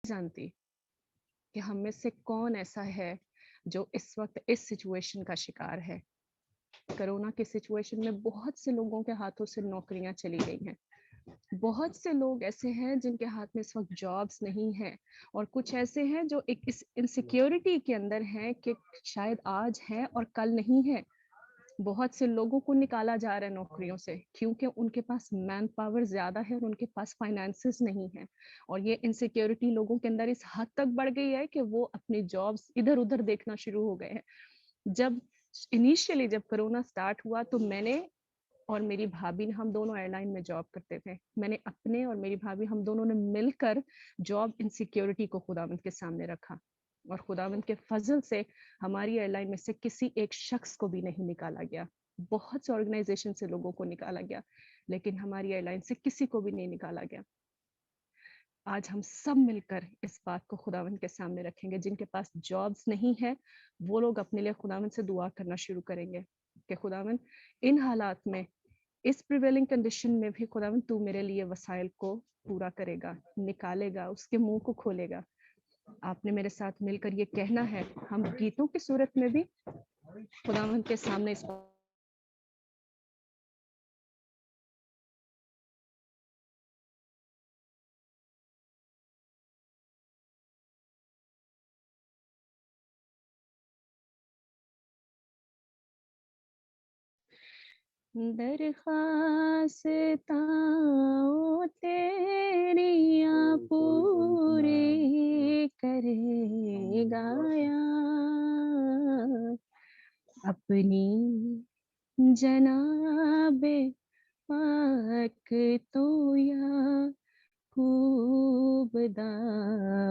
जानती कि हम में से कौन ऐसा है जो इस वक़्त इस सिचुएशन का शिकार है। कोरोना के सिचुएशन में बहुत से लोगों के हाथों से नौकरियाँ चली गई हैं। बहुत से लोग ऐसे हैं जिनके हाथ में इस वक़्त जॉब्स नहीं हैं और कुछ ऐसे हैं जो एक इस इनसिक्योरिटी के अंदर हैं कि शायद आज है और कल नहीं है। बहुत से लोगों को निकाला जा रहा है नौकरियों से क्योंकि उनके पास मैन पावर ज़्यादा है और उनके पास फाइनेंसेस नहीं है। और ये इनसिक्योरिटी लोगों के अंदर इस हद तक बढ़ गई है कि वो अपनी जॉब्स इधर-उधर देखना शुरू हो गए हैं। जब इनिशियली जब कोरोना स्टार्ट हुआ तो मैंने और मेरी भाभी ने हम दोनों एयरलाइन में जॉब करते थे। मैंने अपने और मेरी भाभी हम दोनों ने मिलकर जॉब इनसिक्योरिटी को खुदावंद के सामने रखा और खुदावंद के फ़ज़ल से हमारी एयरलाइन में से किसी एक शख्स को भी नहीं निकाला गया। बहुत से ऑर्गेनाइज़ेशन से लोगों को निकाला गया, लेकिन हमारी एयरलाइन से किसी को भी नहीं निकाला गया। आज हम सब मिलकर इस बात को खुदावंद के सामने रखेंगे, जिनके पास जॉब्स नहीं है, वो लोग अपने लिए खुदावंद से दुआ करना शुरू करेंगे कि खुदावंद इन हालात में इस प्रिवेलिंग कंडीशन में भी खुदावंद तू मेरे लिए वसाइल को पूरा करेगा, निकालेगा, उसके मुँह को खोलेगा। आपने मेरे साथ मिलकर ये कहना है, हम गीतों की सूरत में भी खुदावंद के सामने इस दरख़्वास्ताँ तेरियाँ पूरी करेगा या अपनी जनाबे पाक तो याकूबदा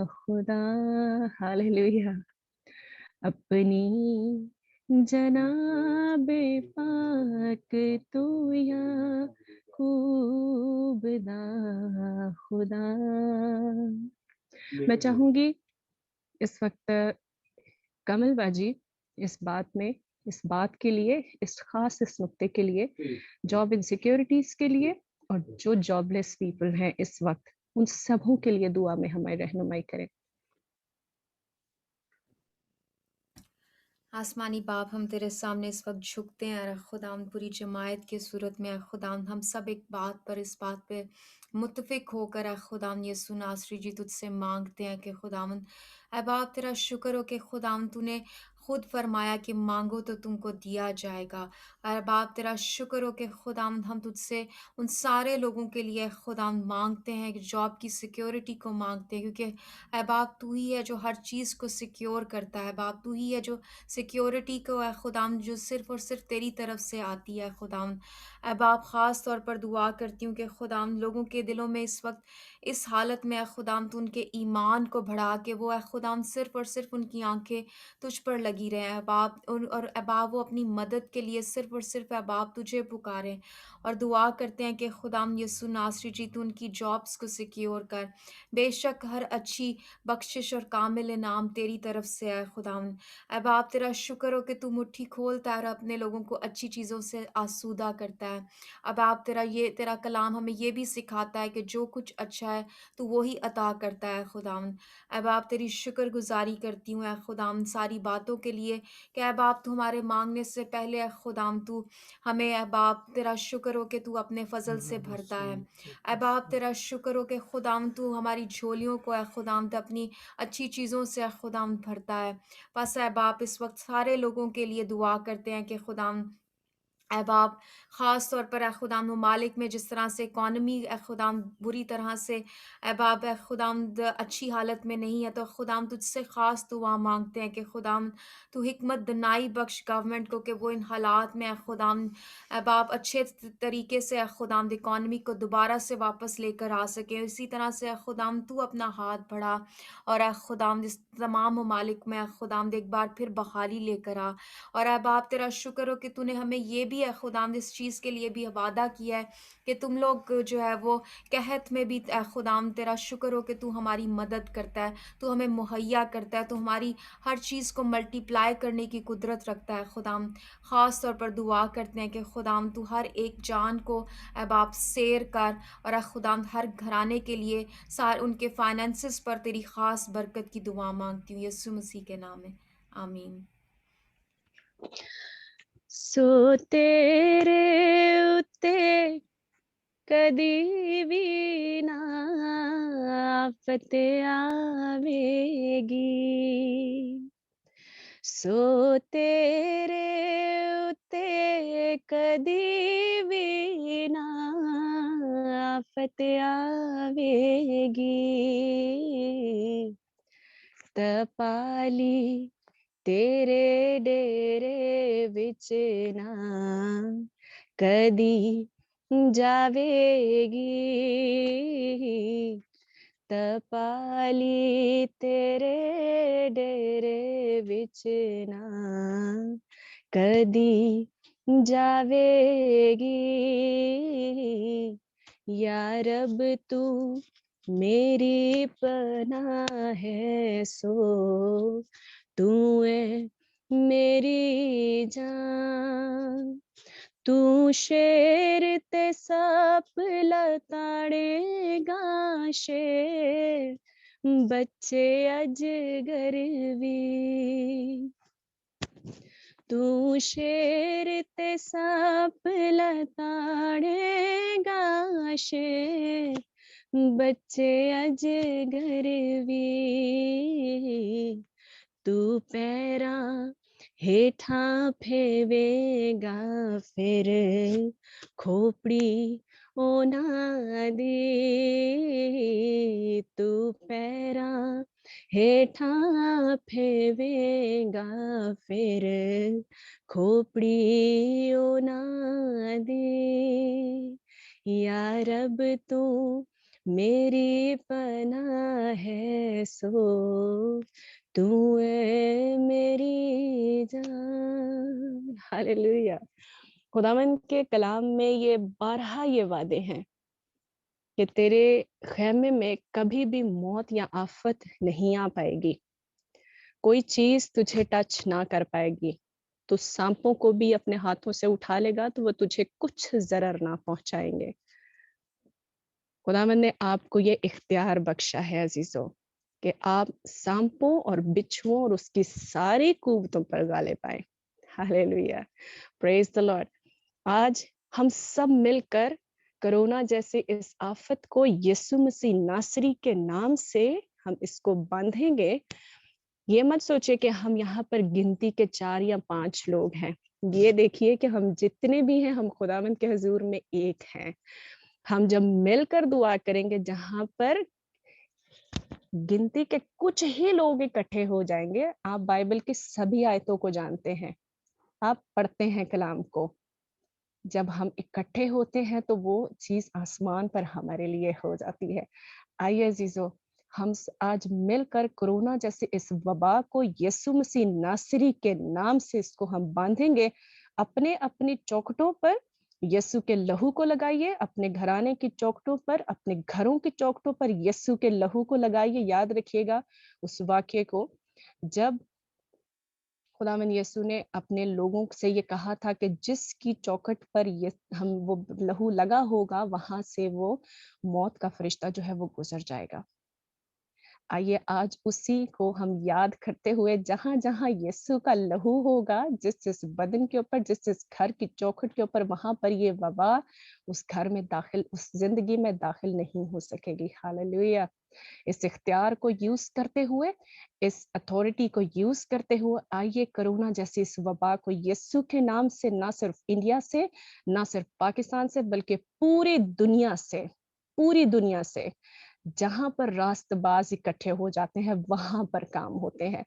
खुदा हालेलुया अपनी जनाबे पाक तो याकूबदा खुदा। मैं चाहूँगी इस वक़्त कमल बाजी इस बात के लिए, इस ख़ास इस नुक्ते के लिए, जॉब इनसिक्योरिटीज़ के लिए और जो जॉबलेस पीपल हैं इस वक़्त, उन सबों के लिए दुआ में हमें रहनुमाई करें। आसमानी बाप, हम तेरे सामने इस वक़्त झुकते हैं और खुदावंद पूरी जमायत की सूरत में खुदावंद हम सब एक बात पर इस बात पे मुत्तफ़िक होकर खुदावंद यीशु नासरी जी तुझसे माँगते हैं कि खुदावंद ऐ बाप तेरा शुक्र हो कि खुदावंद तूने खुद फरमाया कि माँगो तो तुमको दिया जाएगा। और बाप तेरा शुक्र हो कि खुदावंद हम तुझसे उन सारे लोगों के लिए खुदावंद माँगते हैं, कि जॉब की सिक्योरिटी को माँगते हैं, क्योंकि ऐ बाप तू ही है जो हर चीज़ को सिक्योर करता है। बाप तू ही है जो सिक्योरिटी को है खुदाम जो सिर्फ़ और सिर्फ़ तेरी तरफ से आती है खुदाम। ऐ बाप ख़ास तौर पर दुआ करती हूँ कि खुदाम लोगों के दिलों में इस वक़्त इस हालत में, ऐ खुदाम तू उनके ईमान को बढ़ा के वो ऐ खुदाम सिर्फ़ और सिर्फ़ उनकी आँखें तुझ पर लगी रहें ऐ बाप। और ऐ बाप वो अपनी मदद के लिए सिर्फ़ और सिर्फ़ ऐ बाप तुझे पुकारें और दुआ करते हैं कि खुदाम यीशु नासरी जी तू उनकी जॉब्स को सिक्योर कर। बेशक हर अच्छी बख्शिश और कामिल इनाम तेरी तरफ से है खुदावंद। ऐ बाप तेरा शुक्र हो कि तू मुट्ठी खोलता है और अपने लोगों को अच्छी चीज़ों से आसूदा करता है। अब आप तेरा कलाम हमें ये भी सिखाता है कि जो कुछ अच्छा है तू वो ही अता करता है खुदावंद। ऐ बाप तेरी शुक्रगुज़ारी करती हूँ ऐ खुदावंद सारी बातों के लिए कि ऐ बाप तू हमारे माँगने से पहले ऐ खुदावंद तू हमें ऐ बाप तेरा शुक्र हो कि तू अपने फ़ज़ल से भरता है। ऐ बाप तेरा शुक्र हो कि खुदावंद तू हमारी झोलियों को ऐ खुदावंद अपनी अच्छी चीज़ों से ऐ खुदावंद भरता है। बस ऐ बाप इस वक़्त सारे लोगों के लिए दुआ करते हैं कि खुदाम ऐ बाप ख़ास तौर पर ऐ खुदाम ममालिक में जिस तरह से इकॉनमी ऐ खुदाम बुरी तरह से ऐ बाप ऐ खुदावंद अच्छी हालत में नहीं है, तो खुदाम तुझसे ख़ास दुआ माँगते हैं कि खुदाम तू हिकमत दिनाई बख्श गवर्नमेंट को कि वो इन हालात में ऐ खुदाम ऐ बाप अच्छे तरीके से ऐ खुदाम इकॉनमी को दोबारा से वापस लेकर आ सकें। इसी तरह से ऐ खुदाम तू अपना हाथ बढ़ा और ऐ खुदावंद इस तमाम ममालिक में ऐ खुदावंद एक बार फिर बहाली लेकर आ। और ऐ बाप तेरा शुक्र हो कि तूने हमें ये भी भी है खुदावंद इस चीज़ के लिए भी वादा किया है कि तुम लोग जो है वो कहत में भी खुदावंद तेरा शुक्र हो कि तू हमारी मदद करता है, तू हमें मुहैया करता है, तू हमारी हर चीज़ को मल्टीप्लाई करने की कुदरत रखता है खुदावंद। ख़ास तौर पर दुआ करते हैं कि खुदावंद तू हर एक जान को ऐ बाप सैर कर और खुदावंद हर घराने के लिए सार उनके फाइनेंसेस पर तेरी ख़ास बरकत की दुआ माँगती हूँ यीशु मसीह के नाम में। आमीन। सो तेरे उत्ते कदी भी ना आफत आवेगी, सो तेरे उत्ते कदी भी ना आफत आवेगी, तपाली तेरे डेरे विच ना कदी जावेगी, तपाली तेरे डेरे विच ना कदी जावेगी, या रब तू मेरी पनाह है, सो तू है मेरी जान, तू शेर ते सप लताड़ेगा, शेर बच्चे अजगर भी, तू शेर ते सप लताड़ेगा, शेर बच्चे अजगर भी, तू पैरा हेठा फेवेगा, फिर खोपड़ी ओना दी, तू पैरा हेठा फेवेगा, फिर खोपड़ी ओना दी, या रब तू मेरी पनाह है, सो तू है मेरी जान। हालेलुया। खुदावंद के कलाम में ये 12 ये वादे हैं कि तेरे खैमे में कभी भी मौत या आफत नहीं आ पाएगी, कोई चीज तुझे टच ना कर पाएगी, तू सांपों को भी अपने हाथों से उठा लेगा तो वो तुझे कुछ जरर ना पहुंचाएंगे। खुदावंद ने आपको ये इख्तियार बख्शा है अजीजों कि आप सांपों और बिच्छुओं और उसकी सारी कुव्वतों पर गालिब पाए। Hallelujah, praise the Lord. आज हम सब मिलकर कोरोना जैसे इस आफत को यीशु मसीह नासरी के नाम से हम इसको बांधेंगे। ये मत सोचे कि हम यहाँ पर गिनती के 4 या 5 लोग हैं। ये देखिए कि हम जितने भी हैं हम खुदावंद के हुजूर में एक हैं। हम जब मिलकर दुआ करेंगे, जहां पर गिनती के कुछ ही लोग इकट्ठे हो जाएंगे। आप बाइबल की सभी आयतों को जानते हैं, आप पढ़ते हैं कलाम को। जब हम इकट्ठे होते हैं तो वो चीज आसमान पर हमारे लिए हो जाती है। आइए अजीजों, हम आज मिलकर कोरोना जैसे इस वबा को यीशु मसीह नासरी के नाम से इसको हम बांधेंगे। अपने अपनी चौखटों पर यीशु के लहू को लगाइए, अपने घराने की चौखटों पर, अपने घरों की चौखटों पर यीशु के लहू को लगाइए। याद रखिएगा उस वाक्य को, जब खुदावंद यीशु ने अपने लोगों से ये कहा था कि जिसकी चौखट पर ये हम वो लहू लगा होगा, वहां से वो मौत का फरिश्ता जो है वो गुजर जाएगा। आइए आज उसी को हम याद करते हुए, जहां जहां यीशु का लहू होगा, जिस जिस बदन के ऊपर, जिस जिस घर की चौखट के ऊपर, वहां पर ये वबा उस घर में दाखिल, उस जिंदगी में दाखिल नहीं हो सकेगी। हालेलुया। इस इख्तियार को यूज करते हुए, इस अथॉरिटी को यूज करते हुए, आइए कोरोना जैसी इस वबा को यीशु के नाम से ना सिर्फ इंडिया से, ना सिर्फ पाकिस्तान से, बल्कि पूरी दुनिया से जहां पर रास्तबाज इकट्ठे हो जाते हैं वहां पर काम होते हैं।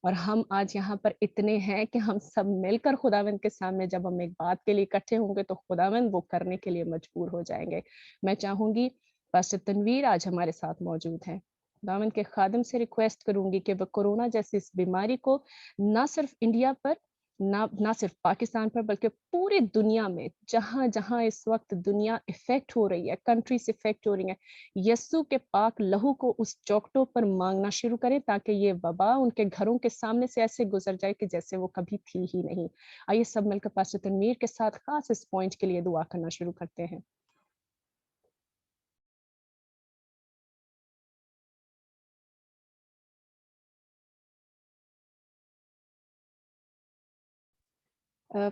और हम आज यहाँ पर इतने हैं कि हम सब मिलकर खुदावंद के सामने जब हम एक बात के लिए इकट्ठे होंगे तो खुदावंद वो करने के लिए मजबूर हो जाएंगे। मैं चाहूंगी पास्टर तनवीर आज हमारे साथ मौजूद हैं। खुदावंद के खादिम से रिक्वेस्ट करूंगी कि वो कोरोना जैसी इस बीमारी को ना सिर्फ इंडिया पर ना सिर्फ पाकिस्तान पर बल्कि पूरी दुनिया में जहाँ-जहाँ इस वक़्त दुनिया इफ़ेक्ट हो रही है, कंट्रीज़ इफ़ेक्ट हो रही हैं, यस्सु के पाक लहू को उस चौखटों पर माँगना शुरू करें ताकि ये वबा उनके घरों के सामने से ऐसे गुज़र जाए कि जैसे वो कभी थी ही नहीं। आइए सब मिलकर पास्टर तनवीर के साथ ख़ास इस पॉइंट के लिए दुआ करना शुरू करते हैं।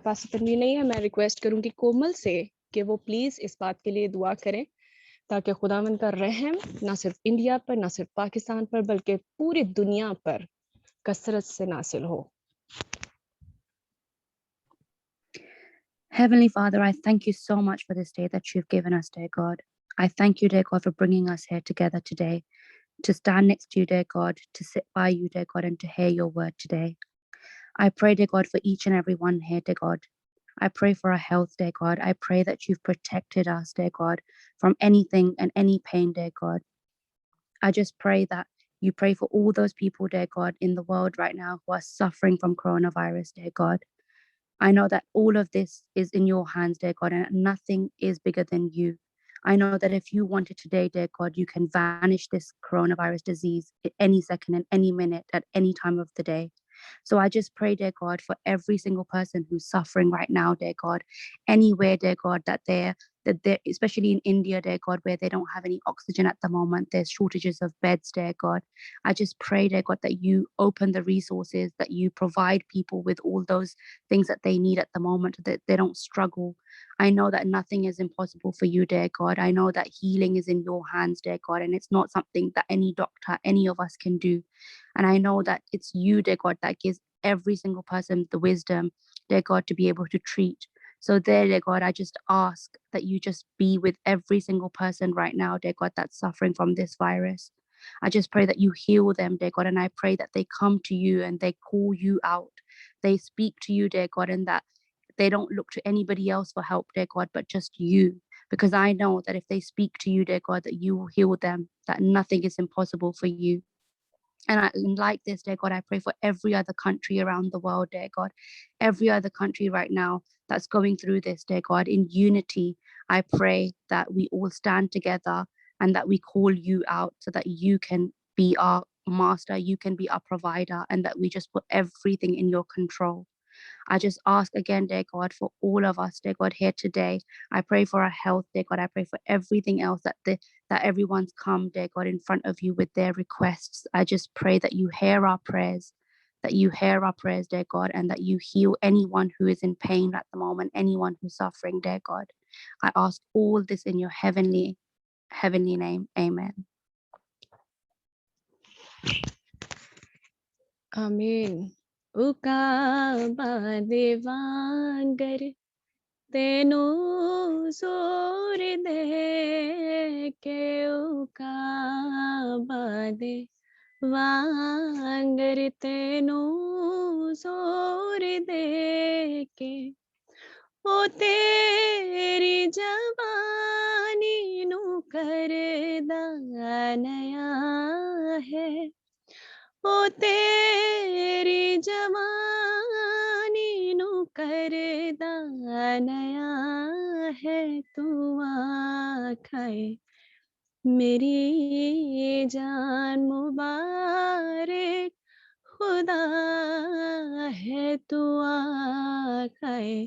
पास्टर तनवीर नहीं है, मैं रिक्वेस्ट करूँगी कोमल से कि वो प्लीज़ इस बात के लिए दुआ करें ताकि खुदावंद का रहम ना सिर्फ इंडिया पर, ना सिर्फ पाकिस्तान पर, बल्कि पूरी दुनिया पर कसरत से नासिल हो। Heavenly Father, I thank you so much for this day that you've given us, dear God. I thank you, dear God, for bringing us here together today to stand next to you, dear God, to sit by you, dear God, and to hear your word today. I pray, dear God, for each and every one here, dear God. I pray for our health, dear God. I pray that you've protected us, dear God, from anything and any pain, dear God. I just pray that you pray for all those people, dear God, in the world right now who are suffering from coronavirus, dear God. I know that all of this is in your hands, dear God, and nothing is bigger than you. I know that if you wanted today, dear God, you can vanish this coronavirus disease at any second and any minute at any time of the day. So I just pray, dear God, for every single person who's suffering right now, dear God, anywhere, dear God, that they're especially in India, dear God, where they don't have any oxygen at the moment. There's shortages of beds, dear God. I just pray, dear God, that you open the resources, that you provide people with all those things that they need at the moment, that they don't struggle. I know that nothing is impossible for you, dear God. I know that healing is in your hands, dear God, and it's not something that any doctor, any of us can do. And I know that it's you, dear God, that gives every single person the wisdom, dear God, to be able to treat. So, there, dear God, I just ask that you just be with every single person right now, dear God, that's suffering from this virus. I just pray that you heal them, dear God, and I pray that they come to you and they call you out. They speak to you, dear God, and that they don't look to anybody else for help, dear God, but just you. Because I know that if they speak to you, dear God, that you will heal them, that nothing is impossible for you. And like this, dear God, I pray for every other country around the world, dear God, every other country right now that's going through this, dear God, in unity. I pray that we all stand together and that we call you out so that you can be our master, you can be our provider, and that we just put everything in your control. I just ask again, dear God, for all of us, dear God, here today. I pray for our health, dear God. I pray for everything else that everyone's come, dear God, in front of you with their requests. I just pray that you hear our prayers, that you hear our prayers, dear God, and that you heal anyone who is in pain at the moment, anyone who's suffering, dear God. I ask all this in your heavenly name. Amen. Amen. Ukaba devangar tenu zor de ke ukaba devangar tenu zor de ke o teri jawani nu karda naya hai ओ तेरी जवानी नु करदा नया है तू आखाए मेरी जान मुबारक खुदा है तू आखाए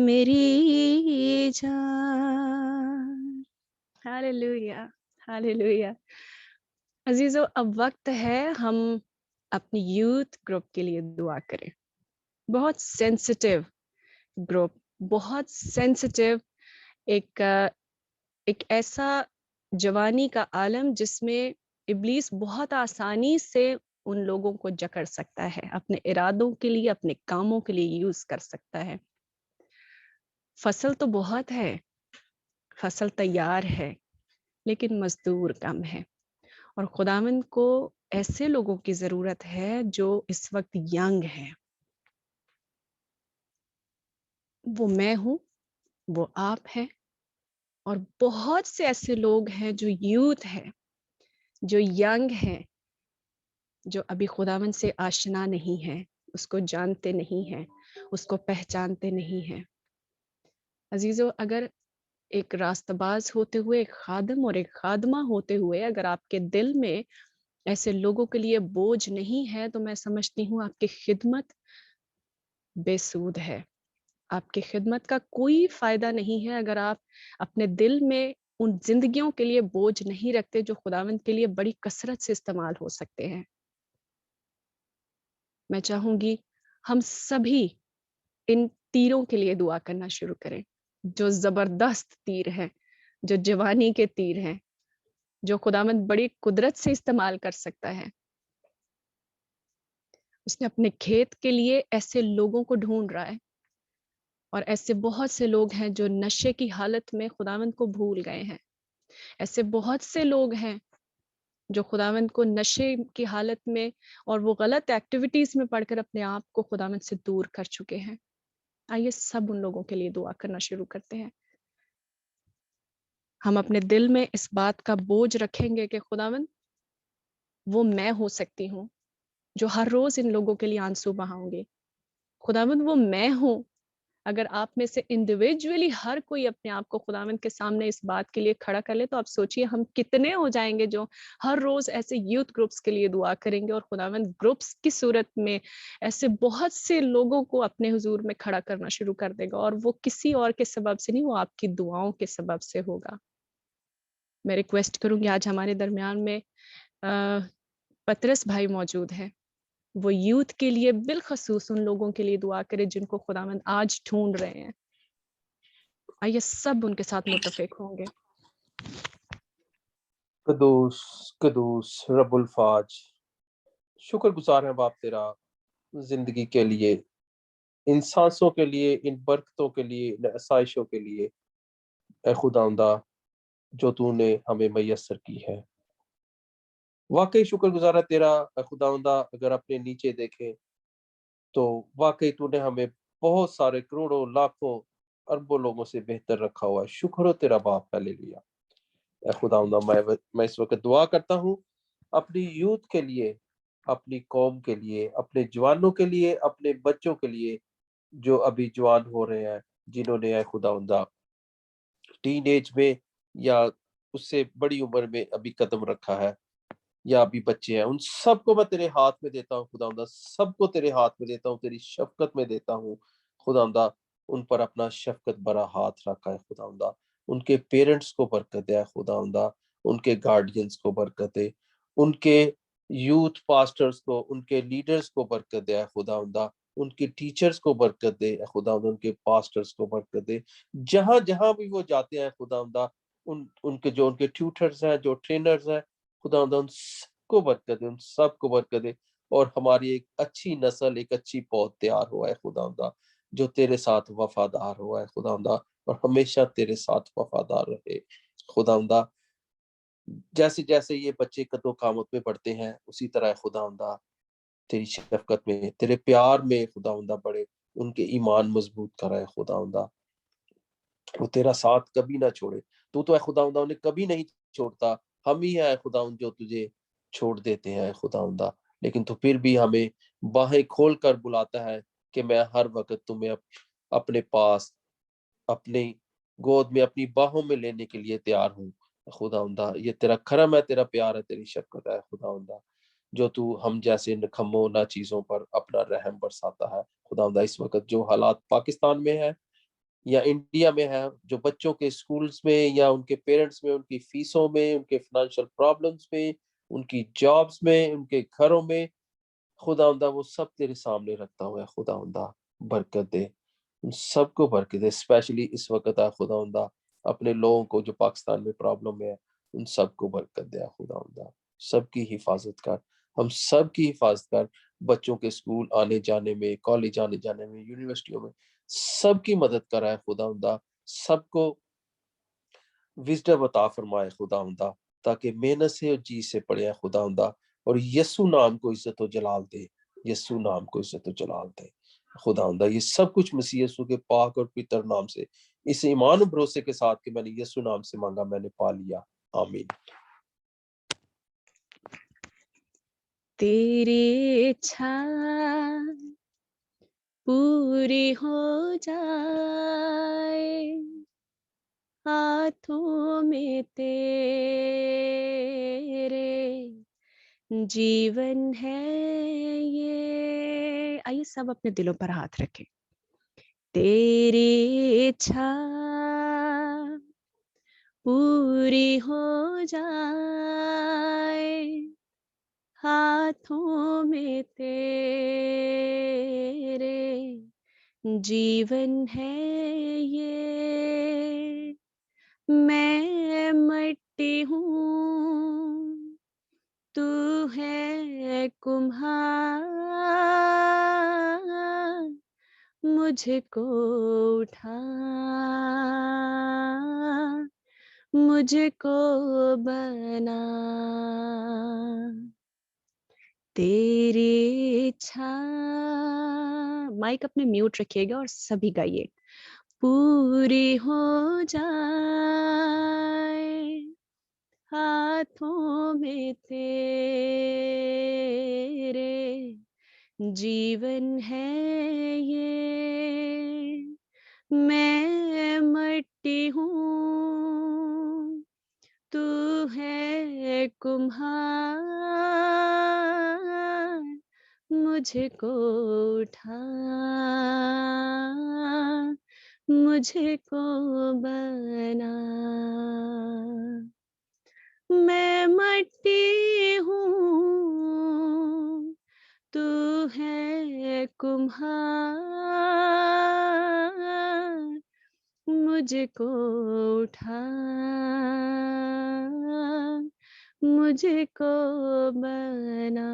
मेरी जान हालेलुया हालेलुया अजीजों अब वक्त है हम अपनी यूथ ग्रुप के लिए दुआ करें बहुत सेंसिटिव ग्रुप बहुत सेंसिटिव एक एक ऐसा जवानी का आलम जिसमें इब्लीस बहुत आसानी से उन लोगों को जकड़ सकता है अपने इरादों के लिए अपने कामों के लिए यूज कर सकता है फसल तो बहुत है फसल तैयार है लेकिन मजदूर कम है और खुदावंद को ऐसे लोगों की जरूरत है जो इस वक्त यंग हैं वो मैं हूं वो आप हैं और बहुत से ऐसे लोग हैं जो यूथ हैं जो यंग हैं जो अभी खुदावंद से आशना नहीं है उसको जानते नहीं हैं, उसको पहचानते नहीं हैं। अजीजों, अगर एक रास्ताबाज होते हुए, एक खादिम और एक खादमा होते हुए अगर आपके दिल में ऐसे लोगों के लिए बोझ नहीं है, तो मैं समझती हूँ आपकी खिदमत बेसूद है। आपकी खिदमत का कोई फायदा नहीं है अगर आप अपने दिल में उन जिंदगियों के लिए बोझ नहीं रखते जो खुदावंद के लिए बड़ी कसरत से इस्तेमाल हो सकते हैं। मैं चाहूंगी हम सभी इन तीरों के लिए दुआ करना शुरू करें, जो जबरदस्त तीर हैं, जो जवानी के तीर हैं, जो खुदावंद बड़ी कुदरत से इस्तेमाल कर सकता है। उसने अपने खेत के लिए ऐसे लोगों को ढूंढ रहा है, और ऐसे बहुत से लोग हैं जो नशे की हालत में खुदावंद को भूल गए हैं। ऐसे बहुत से लोग हैं जो खुदावंद को नशे की हालत में और वो गलत एक्टिविटीज में पढ़कर अपने आप को खुदावंद से दूर कर चुके हैं। आइए सब उन लोगों के लिए दुआ करना शुरू करते हैं। हम अपने दिल में इस बात का बोझ रखेंगे कि खुदावंद, वो मैं हो सकती हूँ जो हर रोज इन लोगों के लिए आंसू बहाऊंगी। खुदावंद, वो मैं हूँ। अगर आप में से इंडिविजुअली हर कोई अपने आप को खुदावंद के सामने इस बात के लिए खड़ा कर ले, तो आप सोचिए हम कितने हो जाएंगे जो हर रोज ऐसे यूथ ग्रुप्स के लिए दुआ करेंगे, और खुदावंद ग्रुप्स की सूरत में ऐसे बहुत से लोगों को अपने हुजूर में खड़ा करना शुरू कर देगा, और वो किसी और के सबब से नहीं, वो आपकी दुआओं के सबब से होगा। मैं रिक्वेस्ट करूंगी, आज हमारे दरमियान में पतरस भाई मौजूद है, वो यूथ के लिए बिलखसूस उन लोगों के लिए दुआ करे जिनको खुदावंद आज ढूंढ रहे हैं। आइए सब उनके साथ मुत्तफिक होंगे। कदूस कदूस रब्बुल फाज, शुक्रगुजार हैं बाप तेरा जिंदगी के लिए, इन सांसों के लिए, इन बरकतों के लिए, इन आसाइशों के लिए ए खुदावंदा जो तूने हमें मैसर की है। वाकई शुक्रगुजार है तेरा ए खुदावंदा। अगर अपने नीचे देखें तो वाकई तूने हमें बहुत सारे करोड़ों लाखों अरबों लोगों से बेहतर रखा हुआ है। शुक्र हो तेरा बाप, हालेलुया। ए खुदावंदा, मैं इस वक्त दुआ करता हूँ अपनी यूथ के लिए, अपनी कौम के लिए, अपने जवानों के लिए, अपने बच्चों के लिए जो अभी जवान हो रहे हैं, जिन्होंने ए खुदावंदा टीन एज में या उससे बड़ी उम्र में अभी कदम रखा है, या अभी बच्चे हैं, उन सबको मैं तेरे हाथ में देता हूँ खुदावंदा। सबको तेरे हाथ में देता हूँ, तेरी शफकत में देता हूँ खुदावंदा। उन पर अपना शफकत भरा हाथ रखा है खुदावंदा। उनके पेरेंट्स को बरकत दे खुदावंदा, उनके गार्डियंस को बरकत दे, उनके यूथ पास्टर्स को, उनके लीडर्स को बरकत दे खुदावंदा, उनके टीचर्स को बरकत दे खुदावंदा, उनके पास्टर्स को बरकत दे। जहां जहां भी वो जाते हैं खुदावंदा, उनके जो उनके ट्यूटर्स हैं, जो ट्रेनर्स हैं खुदावंदा, उन सबको बरकत दे, उन सबको बरकत दे। और हमारी एक अच्छी नस्ल, एक अच्छी पौध तैयार हुआ है खुदावंदा, जो तेरे साथ वफादार हुआ है खुदावंदा, और हमेशा तेरे साथ वफादार रहे खुदावंदा। जैसे जैसे ये बच्चे कदो कामत में बढ़ते हैं, उसी तरह खुदावंदा तेरी शफकत में, तेरे प्यार में खुदावंदा बड़े, उनके ईमान मजबूत कराए खुदावंदा। वो तेरा साथ कभी ना छोड़े। तू तो है खुदावंदा उन्हें कभी नहीं छोड़ता। हम ही है खुदावंद जो तुझे छोड़ देते हैं खुदावंदा, लेकिन तू फिर भी हमें बाहें खोल कर बुलाता है कि मैं हर वक्त तुम्हें अपने पास, अपनी गोद में, अपनी बाहों में लेने के लिए तैयार हूँ खुदावंदा। ये तेरा करम है, तेरा प्यार है, तेरी शफकत है खुदावंदा, जो तू हम जैसे निकम्मों ना चीजों पर अपना रहम बरसाता है खुदावंदा। इस वक्त जो हालात पाकिस्तान में है या इंडिया में है, जो बच्चों के स्कूल्स में या उनके पेरेंट्स में, उनकी फीसों में, उनके फाइनेंशियल प्रॉब्लम्स में, उनकी जॉब्स में, उनके घरों में, खुदावंदा वो सब तेरे सामने रखता हुआ है खुदावंदा। बरकत दे, उन सबको बरकत दे। स्पेशली इस वक्त है खुदावंदा, अपने लोगों को जो पाकिस्तान में प्रॉब्लम है, उन सबको बरकत दे खुदावंदा। सबकी हिफाजत कर, हम सब की हिफाजत कर। बच्चों के स्कूल आने जाने में, कॉलेज आने जाने में, यूनिवर्सिटियों में, सबकी मदद कराए खुदावंदा। सबको विजडम अता फरमाए खुदावंदा, ताकि मेहनत से और जी से पढ़े खुदावंदा, और यीशु नाम को इज्जत और जलाल दे, यीशु नाम को इज्जत और जलाल दे खुदावंदा। ये सब कुछ मसीह यीशु के पाक और पवित्र नाम से, इस ईमान और भरोसे के साथ कि मैंने यीशु नाम से मांगा, मैंने पा लिया। आमीन। तेरी इच्छा पूरी हो जाए हाथों में तेरे, जीवन है ये। आइए सब अपने दिलों पर हाथ रखें। तेरी इच्छा पूरी हो जाए हाथों में तेरे, जीवन है ये। मैं मिट्टी हूँ, तू है कुम्हार, मुझको उठा, मुझको बना। तेरी इच्छा, माइक अपने म्यूट रखिएगा और सभी गाइए। पूरी हो जाए हाथों में तेरे, जीवन है ये। मैं मिट्टी हूँ, तू है कुम्हार, मुझको उठा, मुझको बना। मैं मिट्टी हूँ, तू है कुम्हार, मुझको उठा, मुझको बना।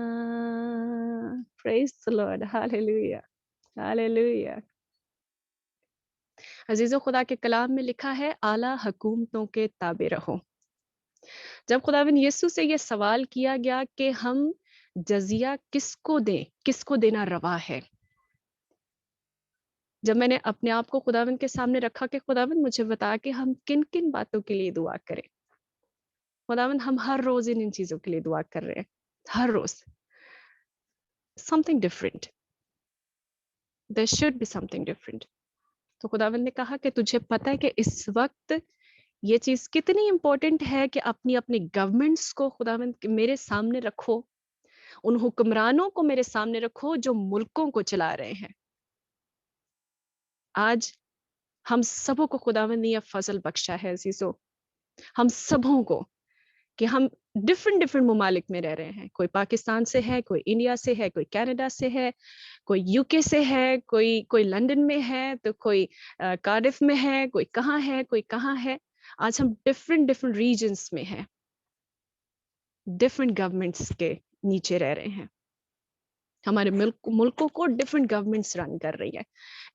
Praise the Lord. Hallelujah. Hallelujah. अजीजों, खुदा के कलाम में लिखा है, आला हुकूमतों के ताबे रहो। जब खुदावंद यीशु से ये सवाल किया गया कि हम जजिया किसको दें, किसको देना रवा है, जब मैंने अपने आप को खुदावंद के सामने रखा कि खुदावंद मुझे बता कि हम किन किन बातों के लिए दुआ करें। खुदावंद हम हर रोज इन चीजों के लिए दुआ कर रहे हैं, हर रोज something different, there should be something different. तो खुदावंद ने कहा कि तुझे पता है कि इस वक्त ये चीज कितनी इंपॉर्टेंट है कि अपनी अपनी गवर्नमेंट्स को खुदावंद मेरे सामने रखो, उन हुक्मरानों को मेरे सामने रखो जो मुल्कों को चला रहे हैं। आज हम सबों को खुदावंद ने यह फजल बख्शा है अजीजों, हम सबों को, कि हम डिफरेंट डिफरेंट मुमालिक में रह रहे हैं। कोई पाकिस्तान से है, कोई इंडिया से है, कोई कनाडा से है, कोई यूके से है, कोई लंदन में है, तो कोई कार्डिफ में है, कोई कहाँ है, कोई कहाँ है। आज हम डिफरेंट डिफरेंट रीजन्स में हैं, डिफरेंट गवर्नमेंट्स के नीचे रह रहे हैं। हमारे मुल्कों को डिफरेंट गवर्नमेंट्स रन कर रही है।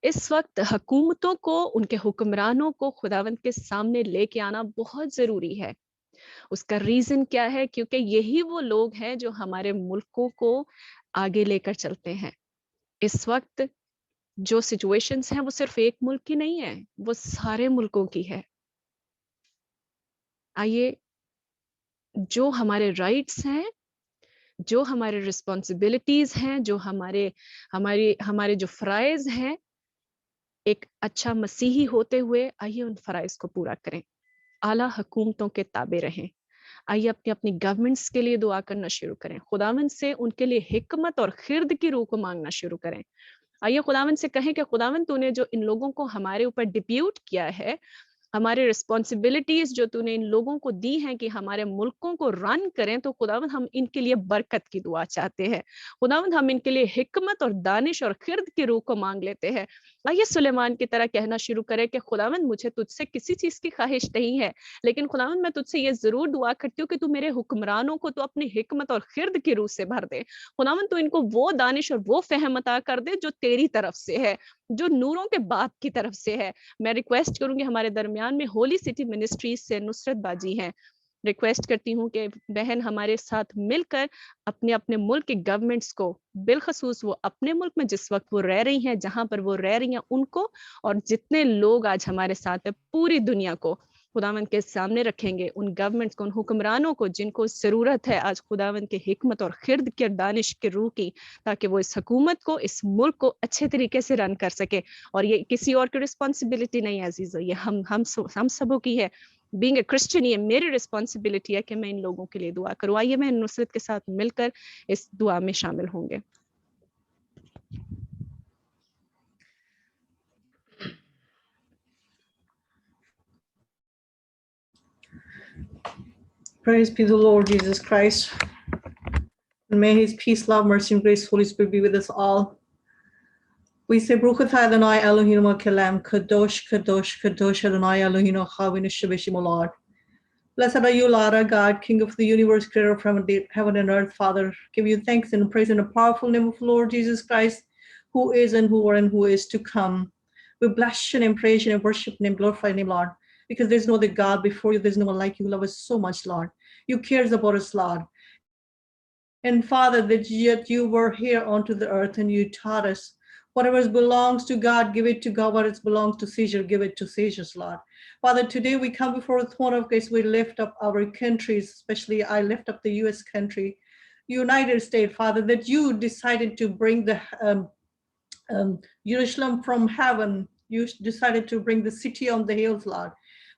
इस वक्त हुकूमतों को, उनके हुक्मरानों को खुदावंद के सामने लेके आना बहुत जरूरी है। उसका रीजन क्या है? क्योंकि यही वो लोग हैं जो हमारे मुल्कों को आगे लेकर चलते हैं। इस वक्त जो सिचुएशंस हैं वो सिर्फ एक मुल्क की नहीं है, वो सारे मुल्कों की है। आइए, जो हमारे राइट्स हैं, जो हमारे रिस्पॉन्सिबिलिटीज हैं, जो हमारे हमारे हमारे जो फराइज हैं, एक अच्छा मसीही होते हुए आइए उन फराइज को पूरा करें, आला हुकूमतों के ताबे रहें। आइए अपनी अपनी गवर्नमेंट्स के लिए दुआ करना शुरू करें, खुदावंद से उनके लिए हिकमत और खिर्द की रूह को मांगना शुरू करें। आइए खुदावंद से कहें कि खुदावंद तूने जो इन लोगों को हमारे ऊपर डिप्यूट किया है, हमारे रिस्पॉन्सिबिलिटीज जो तूने इन लोगों को दी हैं कि हमारे मुल्कों को रन करें, तो खुदावंद हम इनके लिए बरकत की दुआ चाहते हैं। खुदावंद हम इनके लिए हिकमत और दानिश और खिर्द की रूह को मांग लेते हैं। आइए सुलेमान की तरह कहना शुरू करें कि खुदावंद मुझे तुझसे किसी चीज की ख्वाहिश नहीं है, लेकिन खुदावंद मैं तुझसे ये जरूर दुआ करती हूँ कि तू मेरे हुक्मरानों को तो अपनी हिकमत और खिर्द की रूह से भर दे। खुदावंद तू इनको वो दानिश और वो फहम अता कर दे जो तेरी तरफ से है, जो नूरों के बाप की तरफ से है। मैं रिक्वेस्ट करूंगी, हमारे दरमियान में होली सिटी मिनिस्ट्रीज से नुसरत बाजी हैं, रिक्वेस्ट करती हूँ कि बहन हमारे साथ मिलकर अपने अपने मुल्क के गवर्नमेंट्स को, बिलखसूस वो अपने मुल्क में जिस वक्त वो रह रही हैं, जहां पर वो रह रही हैं, उनको और जितने लोग आज हमारे साथ है पूरी दुनिया को खुदावंद के सामने रखेंगे, उन गवर्नमेंट्स को, उन हुक्मरानों को जिनको ज़रूरत है आज खुदावंद के हिकमत और खिर्द के दानिश के रूह की, ताकि वो इस हुकूमत को, इस मुल्क को अच्छे तरीके से रन कर सके। और ये किसी और की रिस्पॉन्सिबिलिटी नहीं है अजीज़ो, ये हम सबों की है। बीइंग ए क्रिश्चियन ये मेरी रिस्पॉन्सिबिलिटी है कि मैं इन लोगों के लिए दुआ करूँ। आइए मैं नुसरत के साथ मिलकर इस दुआ में शामिल होंगे। Praise be the Lord Jesus Christ. And may his peace, love, mercy, and grace, Holy Spirit be with us all. We say, Baruch atah Adonai Eloheinu Melech, Kadosh, Kadosh, Kadosh Adonai Eloheinu Chavinu Shabashim, O Lord. Blessed are you, Lord our God, King of the universe, creator of heaven and earth, Father. Give you thanks and praise in the powerful name of Lord Jesus Christ, who is and who are and who is to come. We bless your name, praise your name, worship your name, glorify your name, Lord, because there's no other God before you. There's no one like you who love us so much, Lord. You cares about us, Lord. And Father, that yet you were here onto the earth and you taught us whatever belongs to God, give it to God. What belongs to Caesar, give it to Caesar's, Lord. Father, today we come before the throne of grace. We lift up our countries, especially I lift up the U.S. country, United States, Father, that you decided to bring the Jerusalem from heaven. You decided to bring the city on the hills, Lord.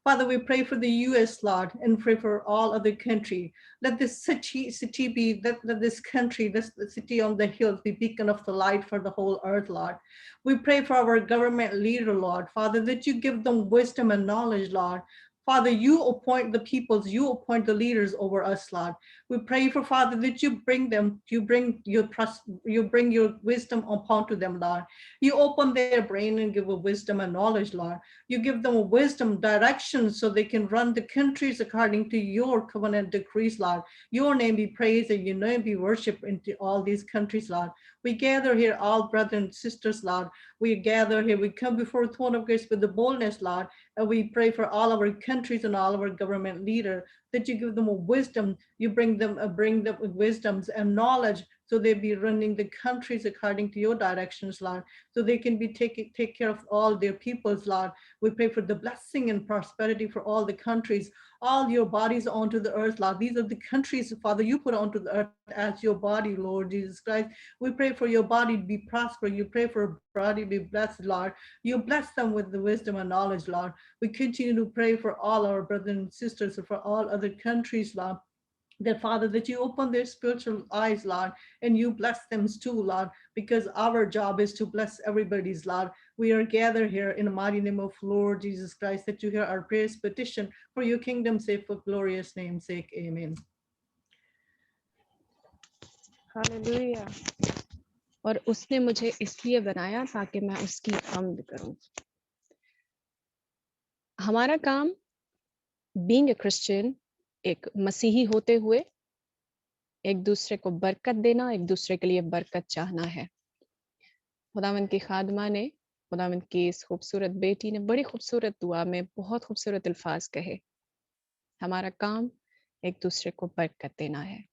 Father, we pray for the U.S., Lord, and pray for all other country. Let this city be, let this country, this city on the hills be beacon of the light for the whole earth, Lord. We pray for our government leader, Lord, Father, that you give them wisdom and knowledge, Lord. Father, you appoint the peoples, you appoint the leaders over us, Lord. We pray for Father that you bring them, you bring your wisdom upon to them, Lord. You open their brain and give a wisdom and knowledge, Lord. You give them a wisdom, direction, so they can run the countries according to your covenant decrees, Lord. Your name be praised and your name be worshipped into all these countries, Lord. We gather here, all brothers and sisters, Lord. We gather here, we come before the throne of grace with the boldness, Lord, and we pray for all our countries and all our government leaders, that you give them a wisdom, you bring them with wisdoms and knowledge, so they be running the countries according to your directions, Lord, so they can be take care of all their peoples, Lord. We pray for the blessing and prosperity for all the countries, all your bodies onto the earth, Lord. These are the countries, Father, you put onto the earth as your body, Lord Jesus Christ. We pray for your body to be prosperous. You pray for body to be blessed, Lord. You bless them with the wisdom and knowledge, Lord. We continue to pray for all our brothers and sisters and for all other countries, Lord. That Father, that you open their spiritual eyes, Lord, and you bless them too, Lord, because our job is to bless everybody's, Lord. We are gathered here in the mighty name of Lord Jesus Christ, that you hear our prayers, petition for your kingdom's sake, for glorious name's sake. Amen. Hallelujah. और उसने मुझे इसलिए बनाया ताकि मैं उसकी हम्द करूं। हमारा काम बीइंग ए क्रिश्चियन, एक मसीही होते हुए एक दूसरे को बरकत देना, एक दूसरे के लिए बरकत चाहना है। खुदावंद की खादमा ने, खुदावंद की इस खूबसूरत बेटी ने बड़ी खूबसूरत दुआ में बहुत खूबसूरत अल्फाज कहे। हमारा काम एक दूसरे को बरकत देना है।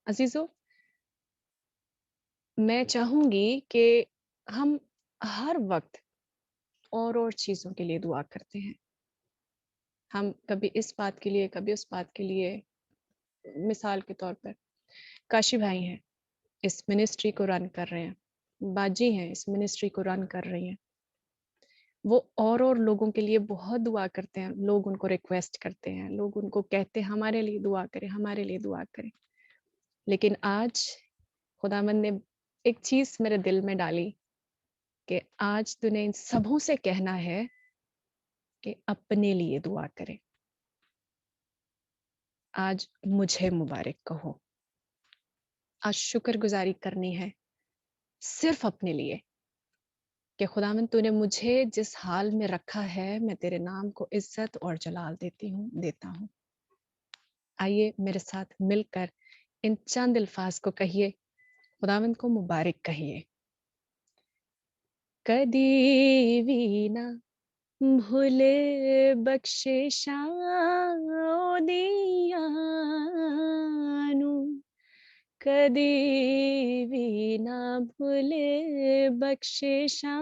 अजीजों, मैं चाहूंगी कि हम हर वक्त और चीजों के लिए दुआ करते हैं। हम कभी इस बात के लिए, कभी उस बात के लिए। मिसाल के तौर पर काशी भाई हैं, इस मिनिस्ट्री को रन कर रहे हैं। बाजी हैं, इस मिनिस्ट्री को रन कर रही हैं। वो और लोगों के लिए बहुत दुआ करते हैं। लोग उनको रिक्वेस्ट करते हैं, लोग उनको कहते हैं हमारे लिए दुआ करें, हमारे लिए दुआ करें। लेकिन आज खुदावंद ने एक चीज मेरे दिल में डाली कि आज तूने इन सबों से कहना है कि अपने लिए दुआ करें। आज मुझे मुबारक कहो। आज शुक्रगुजारी करनी है सिर्फ अपने लिए कि खुदावंद तूने मुझे जिस हाल में रखा है, मैं तेरे नाम को इज्जत और जलाल देता हूँ। आइए मेरे साथ मिलकर इन चंद अल्फाज को कहिए, खुदावंद को मुबारक कहिए। कदी भी ना भूले बख्शिशां दियानु, कदी भी ना भूले बख्शिशां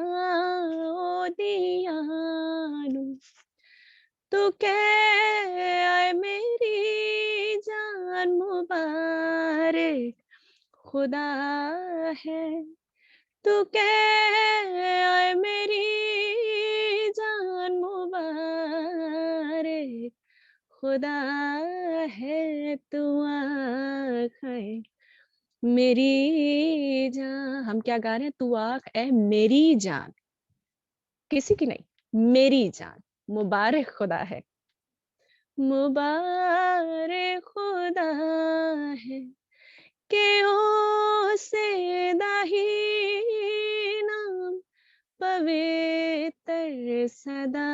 दियानु। तू कह आए मेरी जान मुबारक खुदा है, तू कह आए मेरी जान मुबारक खुदा है, तू आँख मेरी जान। हम क्या गा रहे हैं? तू आँख ए मेरी जान, किसी की नहीं, मेरी जान मुबारक खुदा है, मुबारक खुदा है कि उसे दाही नाम पवित्र सदा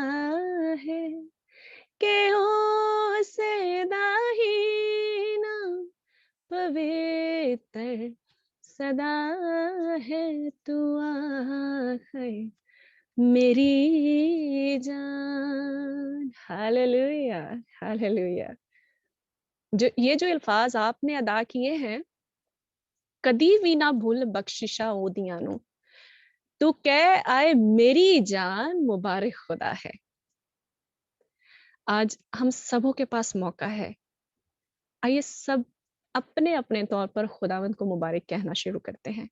है, कि उसे दाही नाम पवित्र सदा है, तू आखिर मेरी जान। Hallelujah, hallelujah. जो अल्फाज आपने अदा किए हैं, कदी भी ना भूल बख्शिशा ओ दियानो, तू कह आए मेरी जान मुबारक खुदा है। आज हम सबों के पास मौका है, आइए सब अपने अपने तौर पर खुदावंद को मुबारक कहना शुरू करते हैं।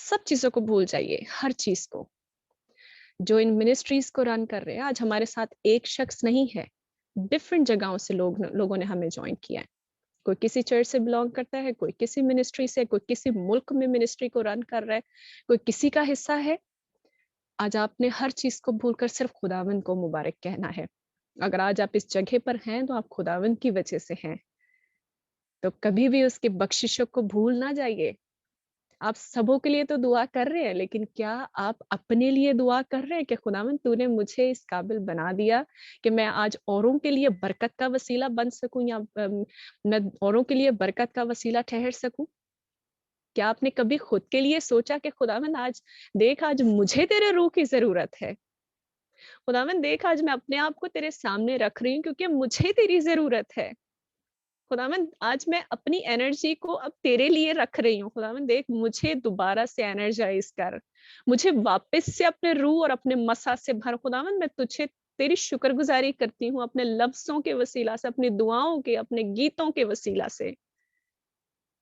सब चीजों को भूल जाइए, हर चीज को। जो इन मिनिस्ट्रीज को रन कर रहे हैं, आज हमारे साथ एक शख्स नहीं है, डिफरेंट जगहों से लोगों ने हमें ज्वाइन किया है। कोई किसी चर्च से बिलोंग करता है, कोई किसी मिनिस्ट्री से, कोई किसी मुल्क में मिनिस्ट्री को रन कर रहा है, कोई किसी का हिस्सा है। आज आपने हर चीज को भूलकर सिर्फ खुदावंद को मुबारक कहना है। अगर आज आप इस जगह पर हैं तो आप खुदावंद की वजह से हैं, तो कभी भी उसकी बख्शिशों को भूल ना जाइए। आप सबों के लिए तो दुआ कर रहे हैं, लेकिन क्या आप अपने लिए दुआ कर रहे हैं कि खुदावंद तूने मुझे इस काबिल बना दिया कि मैं आज औरों के लिए बरकत का वसीला बन सकूं, या मैं औरों के लिए बरकत का वसीला ठहर सकूं? क्या आपने कभी खुद के लिए सोचा कि खुदावंद आज देख, आज मुझे तेरे रूह की जरूरत है। खुदावंद देख, आज मैं अपने आप को तेरे सामने रख रही हूँ क्योंकि मुझे तेरी जरूरत है। खुदावंद आज मैं अपनी एनर्जी को अब तेरे लिए रख रही हूँ। खुदावंद देख, मुझे दोबारा से एनर्जाइज कर, मुझे वापस से अपने रूह और अपने मसा से भर। खुदावंद मैं तुझे तेरी शुक्रगुजारी करती हूँ अपने लफ्जों के वसीला से, अपनी दुआओं के, अपने गीतों के वसीला से।